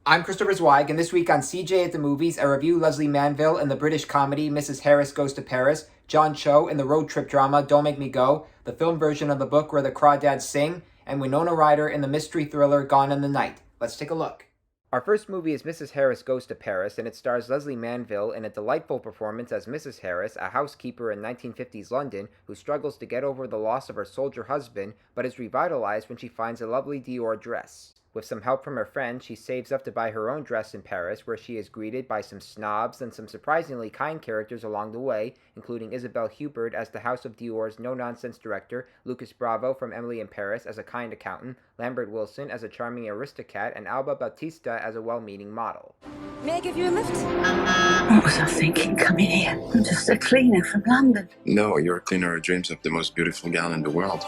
I'm Christopher Zweig, and this week on CJ at the Movies, I review Lesley Manville in the British comedy Mrs. Harris Goes to Paris, John Cho in the road trip drama Don't Make Me Go, the film version of the book where the Crawdads Sing, and Winona Ryder in the mystery thriller Gone in the Night. Let's take a look. Our first movie is Mrs. Harris Goes to Paris, and it stars Lesley Manville in a delightful performance as Mrs. Harris, a housekeeper in 1950s London who struggles to get over the loss of her soldier husband, but is revitalized when she finds a lovely Dior dress. With some help from her friend, she saves up to buy her own dress in Paris, where she is greeted by some snobs and some surprisingly kind characters along the way, including Isabelle Huppert as the House of Dior's no-nonsense director, Lucas Bravo from Emily in Paris as a kind accountant, Lambert Wilson as a charming aristocrat, and Alba Bautista as a well-meaning model. May I give you a lift? What was I thinking coming here? I'm just a cleaner from London. No, you're a cleaner who dreams of the most beautiful gal in the world.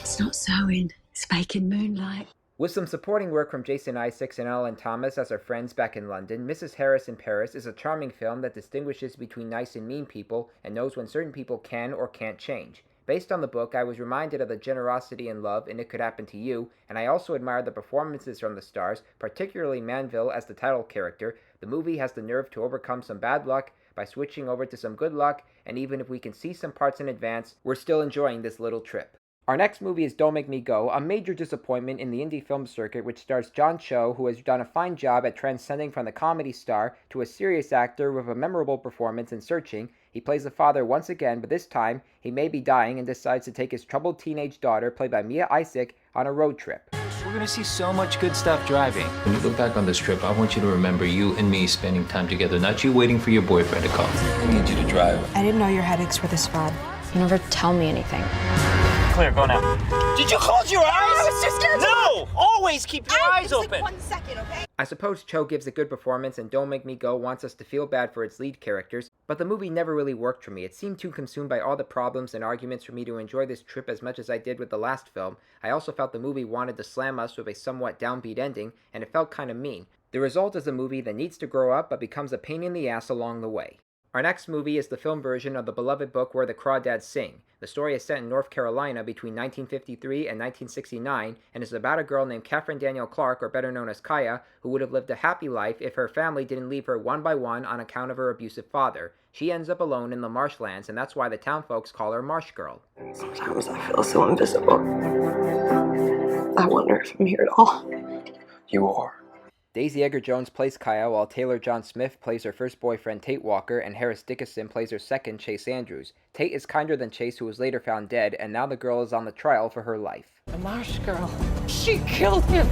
It's not sewing, it's baking moonlight. With some supporting work from Jason Isaacs and Ellen Thomas as our friends back in London, Mrs. Harris in Paris is a charming film that distinguishes between nice and mean people and knows when certain people can or can't change. Based on the book, I was reminded of the generosity and love in It Could Happen to You, and I also admired the performances from the stars, particularly Manville as the title character. The movie has the nerve to overcome some bad luck by switching over to some good luck, and even if we can see some parts in advance, we're still enjoying this little trip. Our next movie is Don't Make Me Go, a major disappointment in the indie film circuit which stars John Cho, who has done a fine job at transcending from the comedy star to a serious actor with a memorable performance in Searching. He plays the father once again, but this time he may be dying and decides to take his troubled teenage daughter, played by Mia Isaac, on a road trip. We're gonna see so much good stuff driving. When you look back on this trip, I want you to remember you and me spending time together, not you waiting for your boyfriend to call. I need you to drive. I didn't know your headaches were this bad. You never tell me anything. Clear, go now. Did you close your eyes? I was just scared. No! Always keep your eyes open. Like 1 second, okay? I suppose Cho gives a good performance and Don't Make Me Go wants us to feel bad for its lead characters, but the movie never really worked for me. It seemed too consumed by all the problems and arguments for me to enjoy this trip as much as I did with the last film. I also felt the movie wanted to slam us with a somewhat downbeat ending, and it felt kind of mean. The result is a movie that needs to grow up but becomes a pain in the ass along the way. Our next movie is the film version of the beloved book Where the Crawdads Sing. The story is set in North Carolina between 1953 and 1969 and is about a girl named Catherine Danielle Clark, or better known as Kaya, who would have lived a happy life if her family didn't leave her one by one on account of her abusive father. She ends up alone in the marshlands, and that's why the town folks call her Marsh Girl. Sometimes I feel so invisible. I wonder if I'm here at all. You are. Daisy Edgar-Jones plays Kaya, while Taylor John Smith plays her first boyfriend Tate Walker, and Harris Dickinson plays her second, Chase Andrews. Tate is kinder than Chase, who was later found dead, and now the girl is on the trial for her life. The Marsh girl. She killed him.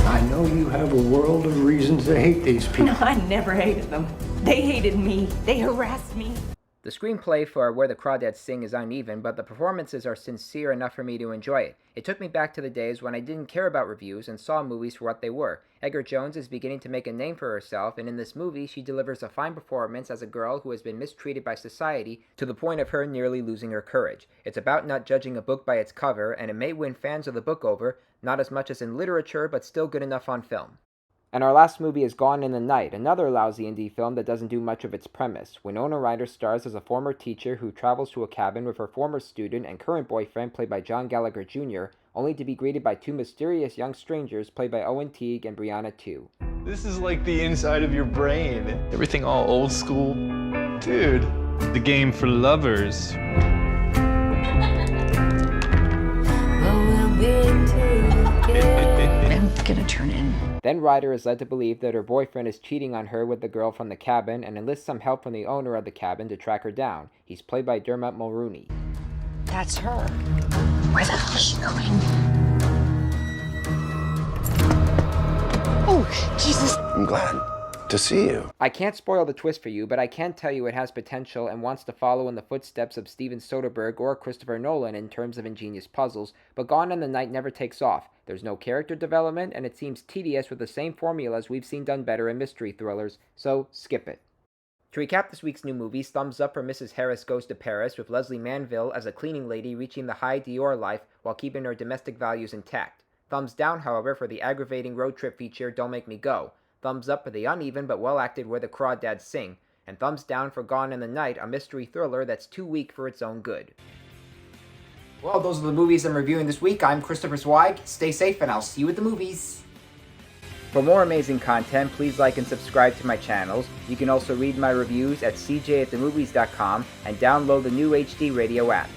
I know you have a world of reasons to hate these people. No, I never hated them. They hated me. They harassed me. The screenplay for Where the Crawdads Sing is uneven, but the performances are sincere enough for me to enjoy it. It took me back to the days when I didn't care about reviews and saw movies for what they were. Edgar-Jones is beginning to make a name for herself, and in this movie she delivers a fine performance as a girl who has been mistreated by society to the point of her nearly losing her courage. It's about not judging a book by its cover, and it may win fans of the book over, not as much as in literature, but still good enough on film. And our last movie is Gone in the Night, another lousy indie film that doesn't do much of its premise. Winona Ryder stars as a former teacher who travels to a cabin with her former student and current boyfriend, played by John Gallagher Jr., only to be greeted by two mysterious young strangers, played by Owen Teague and Brianna Tu. This is like the inside of your brain. Everything all old school. Dude, the game for lovers. I'm gonna turn in. Then Ryder is led to believe that her boyfriend is cheating on her with the girl from the cabin and enlists some help from the owner of the cabin to track her down. He's played by Dermot Mulroney. That's her. Where the hell is she going? Oh, Jesus. I'm glad to see you. I can't spoil the twist for you, but I can tell you it has potential and wants to follow in the footsteps of Steven Soderbergh or Christopher Nolan in terms of ingenious puzzles, but Gone in the Night never takes off. There's no character development, and it seems tedious with the same formulas we've seen done better in mystery thrillers, so skip it. To recap this week's new movies, thumbs up for Mrs. Harris Goes to Paris, with Lesley Manville as a cleaning lady reaching the high Dior life while keeping her domestic values intact. Thumbs down, however, for the aggravating road trip feature Don't Make Me Go. Thumbs up for the uneven but well-acted Where the Crawdads Sing. And thumbs down for Gone in the Night, a mystery thriller that's too weak for its own good. Well, those are the movies I'm reviewing this week. I'm Christopher Zweig. Stay safe, and I'll see you at the movies. For more amazing content, please like and subscribe to my channels. You can also read my reviews at cjatthemovies.com and download the new HD Radio app.